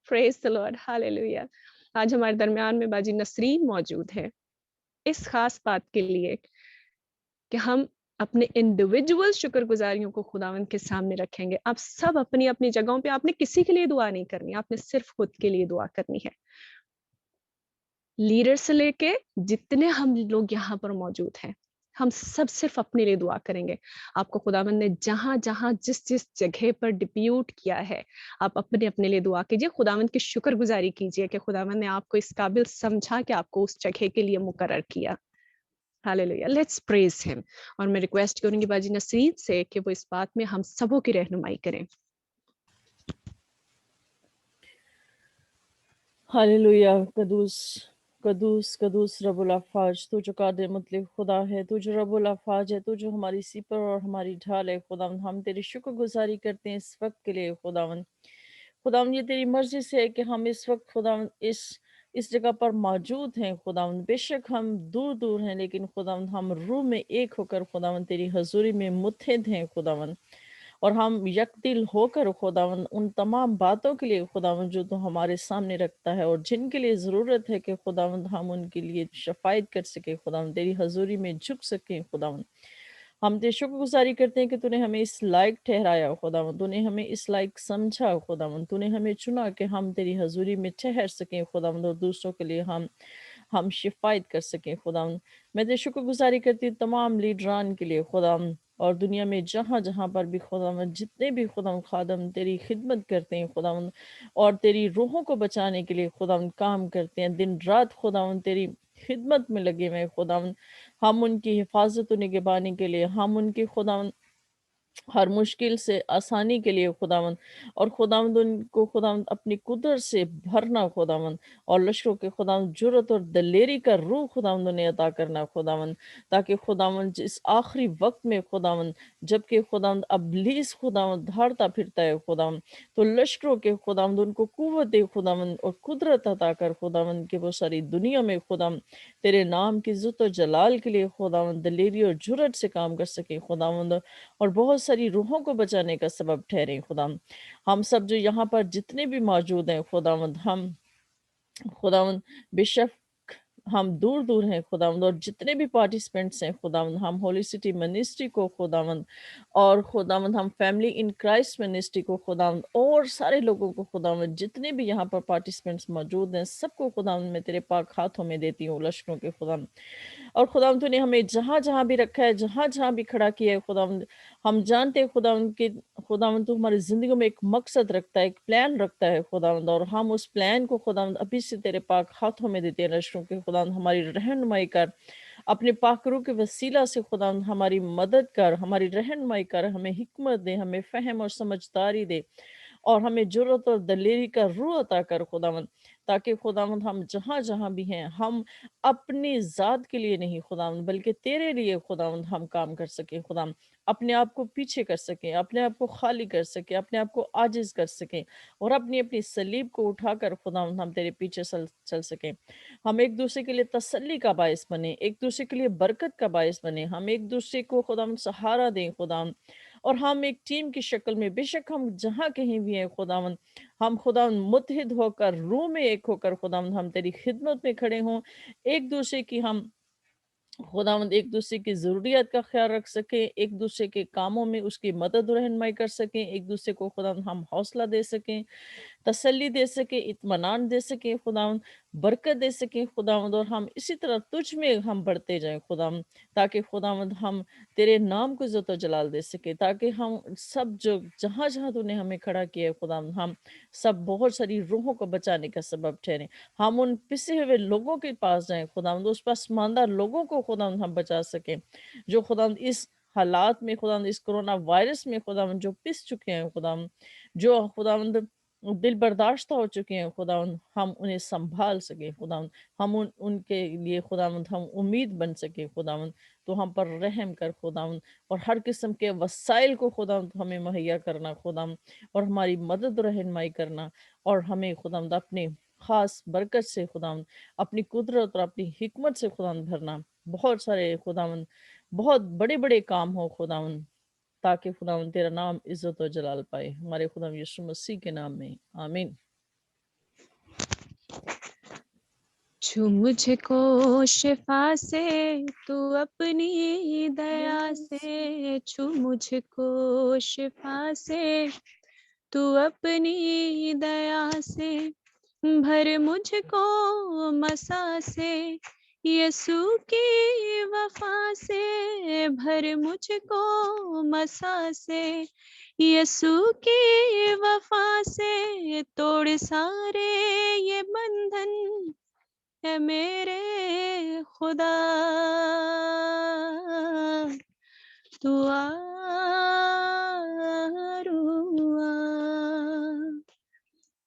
Praise the Lord, hallelujah. आज हमारे दरमियान में बाजी नसरीन मौजूद है इस खास बात के लिए कि हम अपने इंडिविजुअल शुक्रगुजारियों को खुदावंद के सामने रखेंगे। आप सब अपनी अपनी जगहों पे, आपने किसी के लिए दुआ नहीं करनी, आपने सिर्फ खुद के लिए दुआ करनी है। लीडर से लेके जितने हम लोग यहाँ पर मौजूद हैं, हम सब सिर्फ अपने लिए दुआ करेंगे। आपको खुदावंद ने जहां जहां जिस जिस जगह पर डिप्यूट किया है, आप अपने अपने लिए दुआ कीजिए, खुदावंद की शुक्रगुजारी कीजिए कि खुदावंद ने आपको इस काबिल समझा कि आपको उस जगह के लिए मुकर्रर किया। Hallelujah, let's praise him. और मैं रिक्वेस्ट करूंगी बाजी नसरीन से कि वो इस बात में हम सबों की रहनुमाई करें। हालेलुया। कदूस कदूस कदूस रब्बुल अफ़ाज, तू जो कादिर मुतलिक खुदा है, तू जो रब्बुल अफ़ाज है, तू जो हमारी सिपर और हमारी ढाल है। खुदावन हम तेरी शुक्रगुजारी करते हैं इस वक्त के लिए। खुदावन खुदावन ये तेरी मर्जी से है कि हम इस वक्त खुदावन इस जगह पर मौजूद हैं। खुदावन बेशक हम दूर दूर हैं, लेकिन खुदावन हम रूह में एक होकर खुदावन तेरी हजूरी में मुत्तहिद हैं। खुदावन और हम यकदिल होकर खुदावन उन तमाम बातों के लिए खुदावन जो तो हमारे सामने रखता है और जिनके लिए ज़रूरत है कि खुदावन हम उनके लिए शफायत कर सके, खुदावन तेरी हजूरी में झुक सकें। खुदावन हम तेरी शुक्रगुजारी करते हैं कि तूने हमें इस लायक ठहराया। खुदावन तूने हमें इस लायक समझा। खुदावन तूने हमें चुना कि हम तेरी हजूरी में ठहर सकें। खुदावन और दूसरों के लिए हम शिफायत कर सकें। खुदावन मैं तेरी शुक्रगुजारी करती हूँ तमाम लीडरान के लिए खुदावन, और दुनिया में जहाँ जहाँ पर भी खुदावन जितने भी खुदावन खादम तेरी खिदमत करते हैं खुदावन, और तेरी रूहों को बचाने के लिए खुदावन काम करते हैं, दिन रात खुदावन तेरी खिदमत में लगे हुए खुदावन, हम उनकी हिफाजत और निगहबानी के लिए हम उनकी खुदावन हर मुश्किल से आसानी के लिए खुदावंद, और खुदावंद उनको खुदावंद अपनी कुदरत से भरना खुदावंद, और लश्करों के खुदावंद जुर्रत और दलेरी का रूह खुदावंद उन्हें अता करना खुदावंद, ताकि खुदावंद जिस आखिरी वक्त में खुदावंद, जबकि खुदावंद अबलीस खुदावंद धारता फिरता है खुदावंद, तो लश्करों के खुदावंद उनको कुव्वत दे खुदावंद और कुदरत अता कर खुदावंद, कि वो सारी दुनिया में खुदावंद तेरे नाम की इज्जत और जलाल के लिए खुदावंद दलेरी और जुर्रत से काम कर सके खुदावंद, और बहुत सारी रूहों को बचाने का सबब ठहरे खुदा। हम सब जो यहाँ पर जितने भी मौजूद हैं खुदावंद, हम खुदावंद बेशक हम दूर दूर हैं खुदावंद, और जितने भी पार्टिसिपेंट्स हैं खुदावंद, हम होली सिटी मिनिस्ट्री को खुदावंद, और खुदावंद हम फैमिली इन क्राइस्ट मिनिस्ट्री को खुदावंद, और सारे लोगों को खुदावंद, जितने भी यहाँ पर पार्टिसिपेंट्स मौजूद हैं सबको खुदावंद मैं तेरे पाक हाथों में देती हूँ लश्करों के खुदावंद। और खुदावंद तूने हमें जहाँ जहाँ भी रखा है, जहाँ जहाँ भी खड़ा किया है खुदावंद, हम जानते हैं खुदावंद कि खुदावंद तू हमारी जिंदगी में एक मकसद रखता है, एक प्लान रखता है खुदावंद, और हम उस प्लान को खुदावंद अभी से तेरे पाक हाथों में देते हैं लश्करों के खुदावंद। हमारी रहनुमाई कर, अपने पाक रूह के वसीला से खुदावंद हमारी मदद कर, हमारी रहनुमाई कर, हमें हिकमत दे, हमें फहम और समझदारी दे, और हमें जुर्रत और दलेरी का रूह अता कर खुदावंद, ताकि खुदावंद हम जहाँ जहाँ भी हैं, हम अपनी ज़ात के लिए नहीं खुदावंद, बल्कि तेरे लिए खुदावंद हम काम कर सकें खुदावंद, अपने आप को पीछे कर सकें, अपने आप को खाली कर सकें, अपने आप को आजिज़ कर सकें, और अपनी अपनी सलीब को उठाकर खुदावंद हम तेरे पीछे चल सकें। हम एक दूसरे के लिए तसल्ली का बायस बने, एक दूसरे के लिए बरकत का बायस बने, हम एक दूसरे को खुदावंद सहारा दें खुदावंद, और हम एक टीम की शक्ल में, बेशक हम जहाँ कहीं भी हैं खुदावंद, हम खुदावंद मुत्तहिद होकर, रूह में एक होकर खुदावंद हम तेरी खिदमत में खड़े हों, एक दूसरे की हम खुदावंद एक दूसरे की ज़रूरियत का ख्याल रख सकें, एक दूसरे के कामों में उसकी मदद और रहनुमाई कर सकें, एक दूसरे को खुदावंद हम हौसला दे सकें, तसल्ली दे सके, इत्मीनान दे सके खुदावंद, बरकत दे सके खुदावंद, और हम इसी तरह तुझ में हम बढ़ते जाएं खुदावंद, ताकि खुदावंद हम तेरे नाम को इज्जत और जलाल दे सके, ताकि हम सब जो जहाँ जहाँ तूने हमें खड़ा किया है खुदावंद, हम सब बहुत सारी रूहों को बचाने का सबब ठहरे। हम उन पिसे हुए लोगों के पास जाएं खुदावंद, उस पसमानदा लोगों को खुदावंद हम बचा सकें, जो खुदावंद इस हालात में खुदावंद, इस कोरोना वायरस में खुदावंद जो पिस चुके हैं खुदावंद, जो खुदावंद दिल बर्दाश्त हो चुके हैं खुदावंद, हम उन्हें संभाल सके खुदावंद, हम उनके लिए खुदावंद हम उम्मीद बन सके खुदावंद, तो हम पर रहम कर खुदावंद, और हर किस्म के वसाइल को खुदावंद हमें मुहैया करना खुदावंद, और हमारी मदद और रहनुमाई करना, और हमें खुदावंद अपने खास बरकत से खुदावंद, अपनी कुदरत और अपनी हिकमत से खुदावंद भरना, बहुत सारे खुदावंद, बहुत बड़े बड़े काम हो खुदावंद, ताकि खुदावंद तेरा नाम इज्जत और जलाल पाए, हमारे खुदा यीशु मसीह के नाम में, आमीन। छू मुझको शिफा से तू अपनी दया से, छू मुझको शिफा से तू अपनी दया से, भर मुझको मसा से यीशु की वफा से, भर मुझको मसा से यीशु की वफा से, तोड़ सारे ये बंधन है मेरे खुदा, तू आरुआ,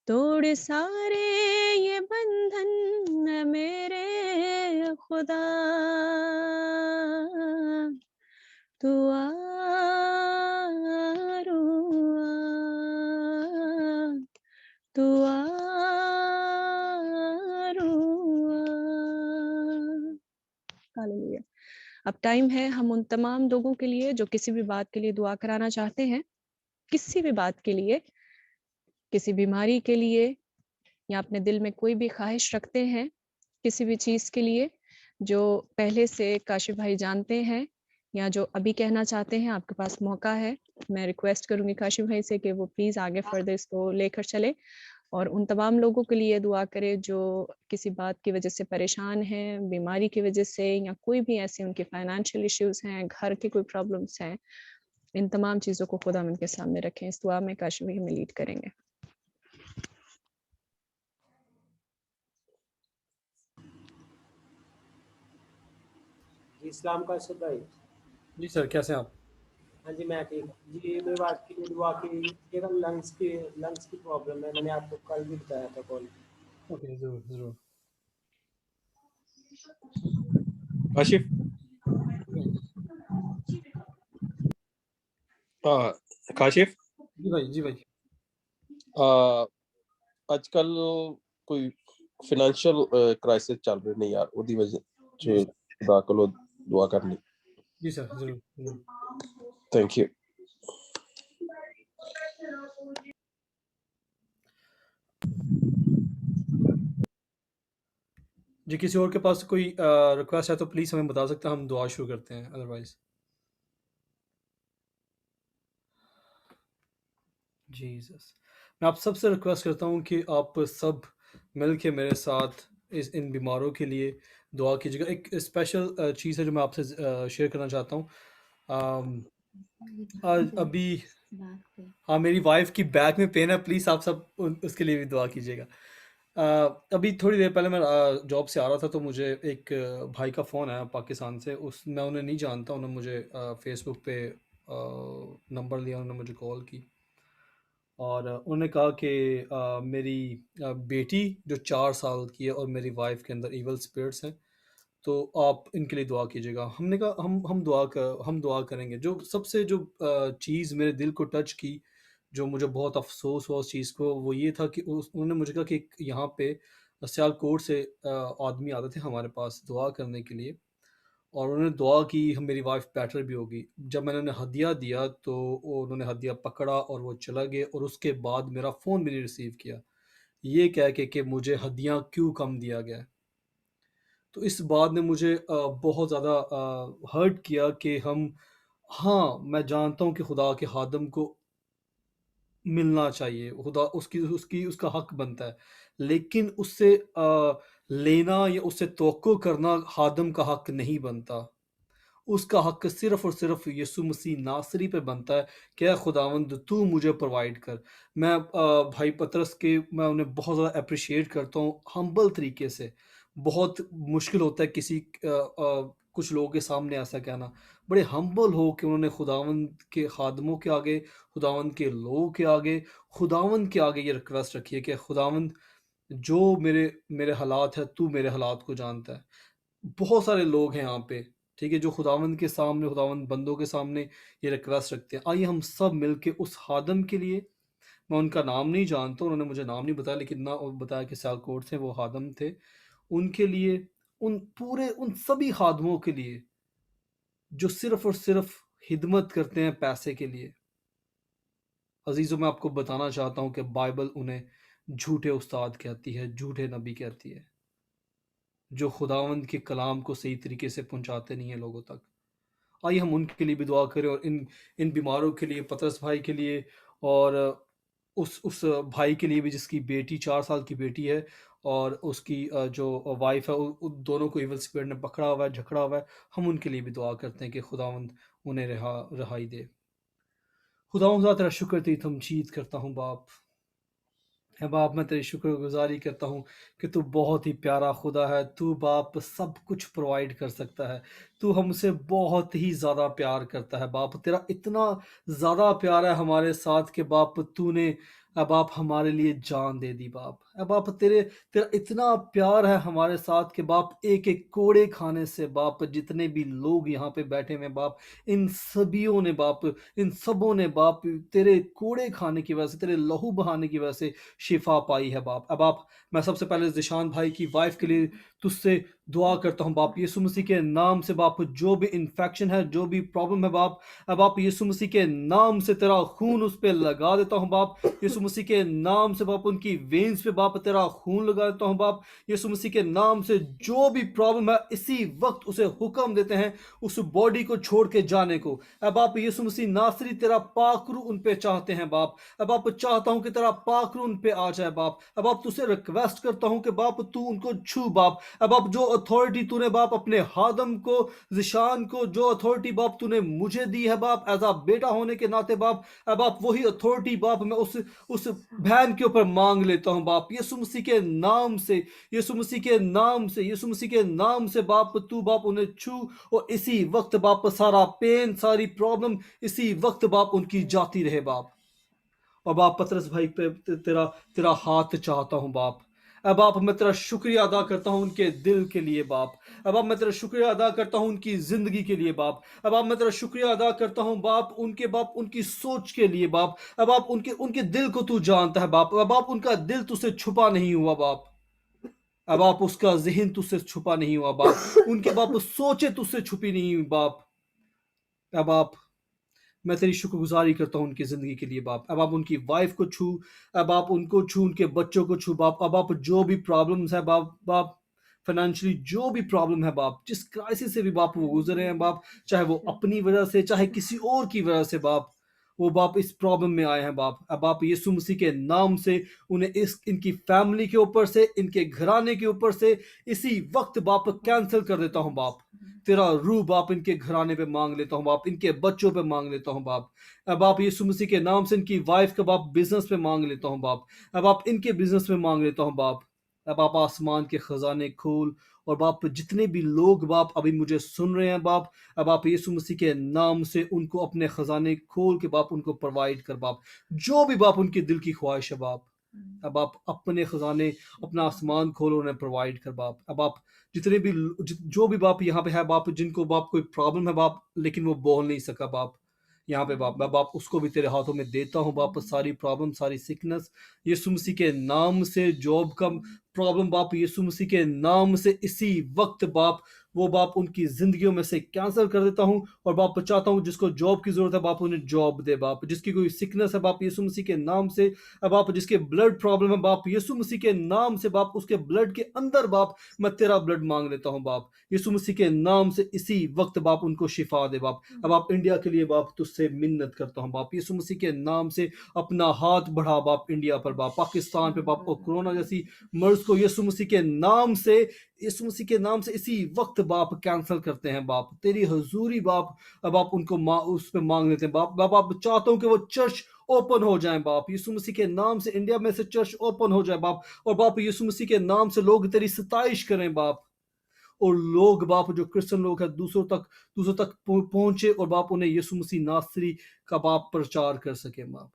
तोड़ सारे ये बंधन है मेरे खुदा, तू आरुआ, तू हालेलुया। अब टाइम है हम उन तमाम लोगों के लिए जो किसी भी बात के लिए दुआ कराना चाहते हैं, किसी भी बात के लिए, किसी बीमारी के लिए, या अपने दिल में कोई भी ख्वाहिश रखते हैं किसी भी चीज़ के लिए, जो पहले से काशिफ भाई जानते हैं या जो अभी कहना चाहते हैं, आपके पास मौका है। मैं रिक्वेस्ट करूंगी काशिफ भाई से कि वो प्लीज़ आगे फर्दर इसको लेकर चले, और उन तमाम लोगों के लिए दुआ करें जो किसी बात की वजह से परेशान हैं, बीमारी की वजह से, या कोई भी ऐसे उनके फाइनेंशियल इश्यूज हैं, घर के कोई प्रॉब्लम्स हैं, इन तमाम चीज़ों को खुदा उनके सामने रखें। इस दुआ में काशिफ भाई हमें लीड करेंगे। जी इस्लाम का भाई। जी सर, कैसे हैं आप? हाँ जी, मैं ठीक हूँ जी। मेरी बात के लिए दुआ की ये लंग्स की प्रॉब्लम है। मैंने आपको कल भी बताया था कॉल। ओके, जरूर जरूर। काशिफ काशिफ जी भाई, जी भाई। आजकल कोई फाइनेंशियल क्राइसिस चल रही नहीं यार, ਉਹਦੀ ਵਜ੍ਹਾ जी ਚ खुदा ਕੋਲੋਂ दुआ करनी। जी सर, जरूर जरूर। Thank you. जी, किसी और के पास कोई रिक्वेस्ट है तो प्लीज हमें बता सकते हैं, हम दुआ शुरू करते हैं अदरवाइज। जीसस, मैं आप सबसे रिक्वेस्ट करता हूँ कि आप सब मिल के मेरे साथ इन बीमारों के लिए दुआ कीजिएगा। एक स्पेशल चीज़ है जो मैं आपसे शेयर करना चाहता हूँ। आज अभी हाँ, मेरी वाइफ की बैक में पेन है, प्लीज़ आप सब उसके लिए भी दुआ कीजिएगा। अभी थोड़ी देर पहले मैं जॉब से आ रहा था तो मुझे एक भाई का फ़ोन आया पाकिस्तान से। मैं उन्हें नहीं जानता, उन्होंने मुझे फेसबुक पे नंबर लिया, उन्होंने मुझे कॉल की और उन्होंने कहा कि मेरी बेटी जो 4 साल की है और मेरी वाइफ के अंदर इवल स्पिरिट्स हैं, तो आप इनके लिए दुआ कीजिएगा। हमने कहा हम दुआ करेंगे। जो सबसे जो चीज़ मेरे दिल को टच की, जो मुझे बहुत अफ़सोस हुआ उस चीज़ को, वो ये था कि उन्होंने मुझे कहा कि एक यहाँ पे सियालकोट से आदमी आते थे हमारे पास दुआ करने के लिए और उन्होंने दुआ की, मेरी वाइफ बेटर भी होगी। जब मैंने उन्हें हदिया दिया तो उन्होंने हदिया पकड़ा और वो चला गए और उसके बाद मेरा फ़ोन भी नहीं रिसीव किया, ये कह के कि मुझे हदिया क्यों कम दिया गया। तो इस बात ने मुझे बहुत ज़्यादा हर्ट किया कि हाँ, मैं जानता हूँ कि खुदा के खादम को मिलना चाहिए, खुदा उसका हक बनता है, लेकिन उससे लेना या उससे तवक्को करना खादम का हक नहीं बनता। उसका हक सिर्फ़ और सिर्फ़ यीशु मसीह नासरी पे बनता है कि ऐ खुदावंद तू मुझे प्रोवाइड कर। मैं भाई पतरस के मैं उन्हें बहुत ज़्यादा एप्रिशिएट करता हूँ हम्बल तरीके से। बहुत मुश्किल होता है कुछ लोगों के सामने ऐसा कहना। बड़े हम्बल हो के उन्होंने खुदावंद के खादमों के आगे, खुदावंद के लोगों के आगे, खुदावंद के आगे ये रिक्वेस्ट रखी है कि खुदावंद जो मेरे मेरे हालात हैं, तू मेरे हालात को जानता है। बहुत सारे लोग हैं यहाँ पे, ठीक है, जो खुदावंद के सामने, खुदावंद बंदों के सामने ये रिक्वेस्ट रखते हैं। आइए हम सब मिलके उस खादम के लिए, मैं उनका नाम नहीं जानता, उन्होंने मुझे नाम नहीं बताया, लेकिन ना बताया कि सियालकोट से वो खादम थे। उनके लिए, उन सभी खादमों के लिए जो सिर्फ़ और सिर्फ़ खिदमत करते हैं पैसे के लिए। अज़ीज़ों, मैं आपको बताना चाहता हूँ कि बाइबल उन्हें झूठे उस्ताद कहती है, झूठे नबी कहती है, जो खुदावंद के कलाम को सही तरीके से पहुँचाते नहीं हैं लोगों तक। आइए हम उनके लिए भी दुआ करें और इन इन बीमारों के लिए, पतरस भाई के लिए और उस भाई के लिए भी जिसकी बेटी 4 साल की बेटी है और उसकी जो वाइफ़ है, उन दोनों को इविल स्पिरिट ने पकड़ा हुआ है, जकड़ा हुआ है। हम उनके लिए भी दुआ करते हैं कि खुदावंद उन्हें रहाई दे। खुदावंद खुदा तेरा शुक्र तेरी तमजीद करता हूँ बाप। है बाप, मैं तेरी शुक्रगुज़ारी करता हूँ कि तू बहुत ही प्यारा खुदा है। तू बाप सब कुछ प्रोवाइड कर सकता है। तू हमसे बहुत ही ज़्यादा प्यार करता है बाप। तेरा इतना ज़्यादा प्यार है हमारे साथ कि बाप तूने बाप हमारे लिए जान दे दी बाप। बाप तेरा इतना प्यार है हमारे साथ कि बाप एक-एक कोड़े खाने से बाप जितने भी लोग यहाँ पे बैठे हुए हैं बाप, इन सभियों ने बाप, इन सबों ने बाप तेरे कोड़े खाने की वजह से, तेरे लहू बहाने की वजह से शिफा पाई है बाप। अब आप, मैं सबसे पहले ज़िशान भाई की वाइफ के लिए तुझसे दुआ करता हूँ बाप, यीशु मसीह के नाम से बाप, जो भी इन्फेक्शन है, जो भी प्रॉब्लम है बाप, अब आप यीशु मसीह के नाम से तेरा खून उस पे लगा देता हूँ बाप। यीशु मसीह के नाम से बाप उनकी वेन्स पे बाप तेरा खून लगा देता हूँ बाप। यीशु मसीह के नाम से जो भी प्रॉब्लम है इसी वक्त उसे हुक्म देते हैं उस बॉडी को छोड़ के जाने को। अब आप यीशु मसीह नासरी तेरा पाक रूह उन पे चाहते हैं बाप। अब आप चाहता हूं कि तेरा पाक रूह उन पे आ जाए बाप। अब आप तुझसे रिक्वेस्ट करता हूं कि बाप तू उनको छू बाप। अब आप जो अथॉरिटी तूने बाप अपने हादम को, ज़िशान को, जो अथॉरिटी बाप तूने मुझे दी है बाप एज आ बेटा होने के नाते बाप, बाप वही अथॉरिटी बाप मैं उस बहन के ऊपर मांग लेता हूँ बाप, यीशु मसीह के नाम से, यीशु मसीह के नाम से, यीशु मसीह के नाम से बाप तू बाप उन्हें छू, और इसी वक्त बाप सारा पेन, सारी प्रॉब्लम इसी वक्त बाप उनकी जाती रहे बाप। और बाप पतरस भाई पे तेरा तेरा हाथ चाहता हूँ बाप। अब बाप मैं तेरा शुक्रिया अदा करता हूँ उनके दिल के लिए बाप। अब बाप मैं तेरा शुक्रिया अदा करता हूँ उनकी जिंदगी के लिए बाप। अब बाप मैं तेरा शुक्रिया अदा करता हूँ बाप उनकी सोच के लिए बाप। अब बाप उनके उनके दिल को तू जानता है बाप। अब बाप उनका दिल तुझसे छुपा नहीं हुआ बाप। अब आप उसका जहन तुझसे छुपा नहीं हुआ बाप। उनके बाप सोचे तुझसे छुपी नहीं हुई बाप। अब आप मैं तेरी शुक्रगुजारी करता हूँ उनकी ज़िंदगी के लिए बाप। अब आप उनकी वाइफ को छू, अब आप उनको छू, उनके बच्चों को छू बाप। अब आप जो भी प्रॉब्लम्स है बाप फाइनेंशियली जो भी प्रॉब्लम है बाप, जिस क्राइसिस से भी बाप वो गुजरे हैं बाप, चाहे वो अपनी वजह से चाहे किसी और की वजह से बाप, वो बाप इस प्रॉब्लम में आए हैं बाप। अब आप यीशु मसीह के नाम से उन्हें इनकी फैमिली के ऊपर से, इनके घराने के ऊपर से इसी वक्त बाप कैंसिल कर देता हूँ बाप। तेरा रूह बाप इनके घराने पे मांग लेता हूँ बाप, इनके बच्चों पे मांग लेता हूँ बाप। अब आप यीशु मसीह के नाम से इनकी वाइफ का बाप बिजनेस पे मांग लेता हूँ बाप। अब आप इनके बिजनेस पे मांग लेता हूँ बाप। अब आप आसमान के खजाने खोल, और बाप जितने भी लोग बाप अभी मुझे सुन रहे हैं बाप, अब आप यीशु मसीह के नाम से उनको अपने खजाने खोल के बाप उनको प्रोवाइड कर बाप, जो भी बाप उनके दिल की ख्वाहिश है बाप। अब आप अपने खजाने, अपना आसमान खोलो, उन्हें प्रोवाइड कर बाप। अब आप जितने भी जो भी बाप यहाँ पे है बाप, जिनको बाप कोई प्रॉब्लम है बाप लेकिन वो बोल नहीं सका बाप, यहाँ पे बाप मैं बाप उसको भी तेरे हाथों में देता हूँ बाप। सारी प्रॉब्लम, सारी सिकनेस यीशु मसीह के नाम से, जॉब का प्रॉब्लम बाप यीशु मसीह के नाम से इसी वक्त बाप वो बाप उनकी जिंदगियों में से कैंसिल कर देता हूँ। और बाप चाहता हूँ जिसको जॉब की जरूरत है बाप उन्हें जॉब दे बाप, जिसकी कोई सिकनेस है बाप यीशु मसीह के नाम से, अब बाप जिसके ब्लड प्रॉब्लम है बाप यीशु मसीह के नाम से बाप उसके ब्लड के अंदर बाप मैं तेरा ब्लड मांग लेता हूँ बाप यीशु मसीह के नाम से इसी वक्त बाप उनको शिफा दे बाप। अब आप इंडिया के लिए बाप तुझसे मिन्नत करता हूँ बाप यीशु मसीह के नाम से अपना हाथ बढ़ा बाप इंडिया पर बाप, पाकिस्तान पे बाप, और कोरोना जैसी मर्ज को यीशु मसीह के नाम से, यीशु मसीह के नाम से इसी वक्त बाप कैंसिल करते हैं बाप। तेरी हजूरी बाप अब आप उनको उस पे मांग लेते हैं बाप। बाप आप चाहता हूँ कि वो चर्च ओपन हो जाए बाप यीशु मसीह के नाम से, इंडिया में से चर्च ओपन हो जाए बाप, और बाप यीशु मसीह के नाम से लोग तेरी सताइश करें बाप, और लोग बाप जो क्रिश्चियन लोग हैं दूसरों तक पहुंचे, और बाप उन्हें यीशु मसीह नासरी का बाप प्रचार कर सके बाप।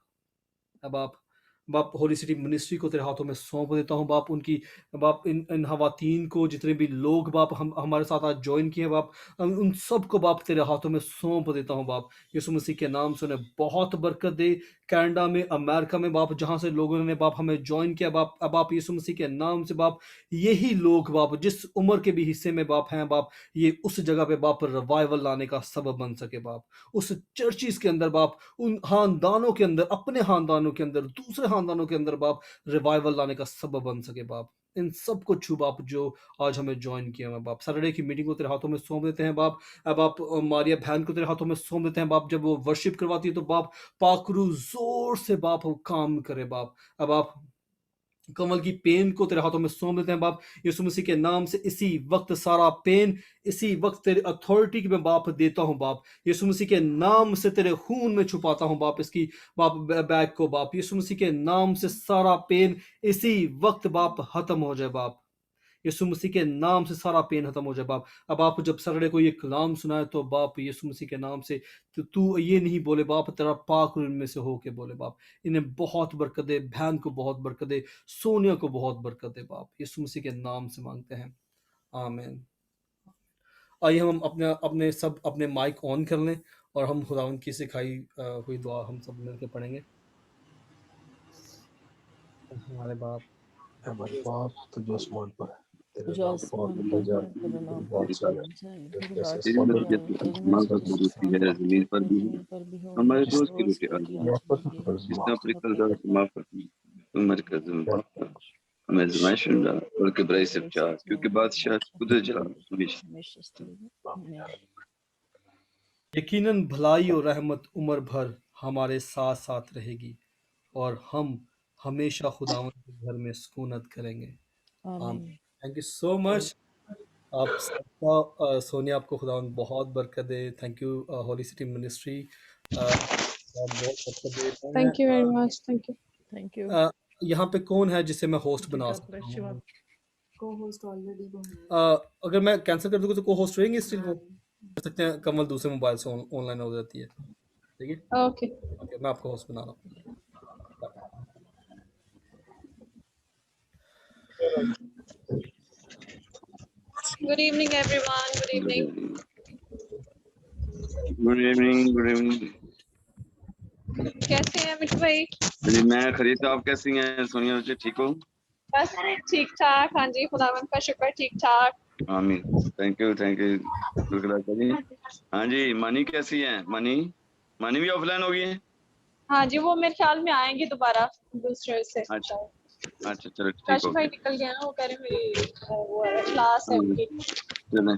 अब आप बाप होली सिटी मिनिस्ट्री को तेरे हाथों में सौंप देता हूँ बाप, उनकी बाप इन हवातीन को, जितने भी लोग बाप हमारे साथ आज ज्वाइन किए बाप, उन सब को बाप तेरे हाथों में सौंप देता हूँ बाप यीशु मसीह के नाम से। उन्हें बहुत बरकत दे कनाडा में, अमेरिका में बाप, जहाँ से लोगों ने बाप हमें ज्वाइन किया बाप। अब आप यीशु मसीह के नाम से बाप यही लोग बाप जिस उम्र के भी हिस्से में बाप हैं बाप, ये उस जगह पे बाप रिवाइवल लाने का सबब बन सके बाप, उस चर्चिस के अंदर बाप, उन खानदानों के अंदर, अपने खानदानों के अंदर, दूसरे खानदानों के अंदर बाप रिवाइवल लाने का सबब बन सके बाप। इन सब को छू बाप जो आज हमें ज्वाइन किया है बाप। सैटरडे की मीटिंग को तेरे हाथों में सौंप देते हैं बाप। अब आप मारिया बहन को तेरे हाथों में सौंप देते हैं बाप। जब वो वर्शिप करवाती है तो बाप पाकरू जोर से बाप वो काम करे बाप। अब आप कमल की पेन को तेरे हाथों में सौंप देते हैं बाप यीशु मसीह के नाम से। इसी वक्त सारा पेन इसी वक्त तेरे अथॉरिटी की मैं बाप देता हूं बाप यीशु मसीह के नाम से, तेरे खून में छुपाता हूं बाप इसकी बाप बैग को बाप यीशु मसीह के नाम से। सारा पेन इसी वक्त बाप खत्म हो जाए बाप यीशु मसीह के नाम से। सारा पेन खत्म हो जाए बाप। अब आप जब सैटरडे को ये कलाम सुनाए तो बाप यीशु मसीह के नाम से तो तू ये नहीं बोले बाप तेरा पाक इनमें से होके बोले बाप इन्हें बहुत बरकत दे, बहन को बहुत बरकत दे, सोनिया को बहुत बरकत दे बाप यीशु मसीह के नाम से मांगते हैं, आमीन। आइए हम अपने अपने सब अपने माइक ऑन कर लें और हम खुदावंद की सिखाई हुई दुआ हम सब मिलकर पढ़ेंगे। हमारे बाप तुझे आसमान पर है, तेरा जो नाम आसमान पाक पर जाए, है तेरा नाम बहुत पाक सारे जाए, जैसे तेरा राज आसमान में आए, तेरी मर्जी जमीन पर भी हो, जमीन पर भी हो। हमारे हमारे रोज की रोज रोटी की आज रोटी आज वापस दे, जितना अपने और कर्जा अपने माफ कर तुम हमारे कर्ज में माफ कर, हमें आजमाइश में डाल और घबराई से बचा, क्योंकि बादशाह खुद जला हमेशा। हमेशा स्थिर है। यकीनन भलाई और रहमत उम्र भर हमारे साथ साथ रहेगी और हम हमेशा खुदावंद के घर में सुकूनत करेंगे। आमीन। Thank you so much. आप सबका सोनिया आपको खुदावंद बहुत बरकत दे। Thank you holy city ministry, बहुत बरकत दे। मैं Thank you very much. Thank you. Thank you. यहाँ पे कौन है जिसे मैं होस्ट Okay, बना God सकता bless you. हूँ? को-होस्ट ऑलरेडी वो हैं। अगर मैं कैंसिल कर दूंगा तो को होस्ट रहेंगे स्टिल? वो हाँ। कर सकते हैं, कमल दूसरे मोबाइल से ऑनलाइन हो जाती है। ठीक है, Okay. ओके, मैं आपको होस्ट बना रहा हूँ। Good evening, everyone. Good evening. Good evening, good evening. कैसे हैं मिठू भाई? जी मैं खरीद, आप कैसी हैं सोनिया बच्चे, ठीक हो? बस ठीक ठाक। हाँ जी, खुदावंद का शुक्र, ठीक ठाक। आमीन। Thank you, thank you. शुक्र जी। हाँ जी, मनी कैसी है? मनी भी ऑफलाइन होगी है? हाँ जी, वो मेरे ख्याल में आएंगे दोबारा दूसरे से। अच्छा अच्छा, चलो ठीक काशी हो भाई गया। निकल गया ना, वो कह रहे मेरी वो क्लास है उनकी। चलें